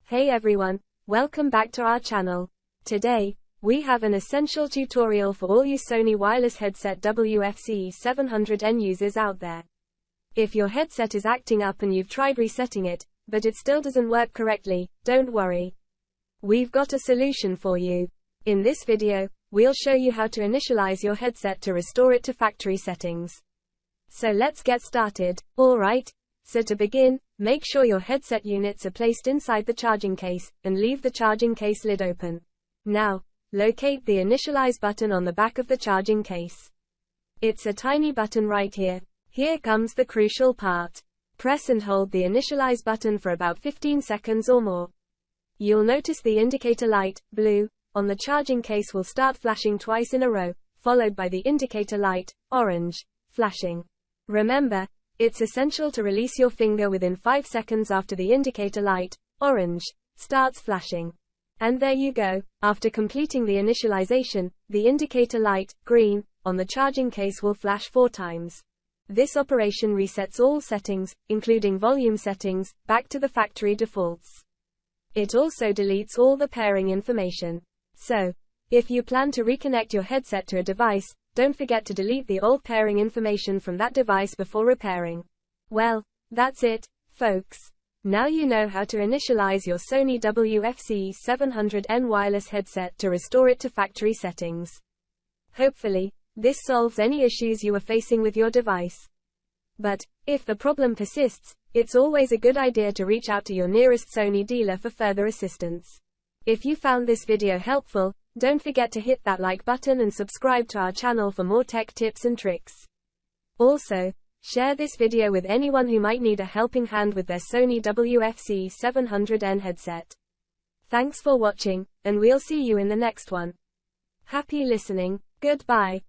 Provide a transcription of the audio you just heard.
Hey everyone, welcome back to our channel. Today, we have an essential tutorial for all you Sony wireless headset WF-C700N users out there. If your headset is acting up and you've tried resetting it, but it still doesn't work correctly, don't worry. We've got a solution for you. In this video, we'll show you how to initialize your headset to restore it to factory settings. So let's get started, alright? So to begin, make sure your headset units are placed inside the charging case, and leave the charging case lid open. Now, locate the Initialize button on the back of the charging case. It's a tiny button right here. Here comes the crucial part. Press and hold the Initialize button for about 15 seconds or more. You'll notice the indicator light, blue, on the charging case will start flashing twice in a row, followed by the indicator light, orange, flashing. Remember, it's essential to release your finger within 5 seconds after the indicator light, orange, starts flashing. And there you go. After completing the initialization, the indicator light, green, on the charging case will flash 4 times. This operation resets all settings, including volume settings, back to the factory defaults. It also deletes all the pairing information. So, if you plan to reconnect your headset to a device, don't forget to delete the old pairing information from that device before repairing. Well, that's it, folks. Now you know how to initialize your Sony WF-C700N wireless headset to restore it to factory settings. Hopefully, this solves any issues you are facing with your device. But, if the problem persists, it's always a good idea to reach out to your nearest Sony dealer for further assistance. If you found this video helpful, don't forget to hit that like button and subscribe to our channel for more tech tips and tricks. Also, share this video with anyone who might need a helping hand with their Sony WF-C700N headset. Thanks for watching, and we'll see you in the next one. Happy listening. Goodbye.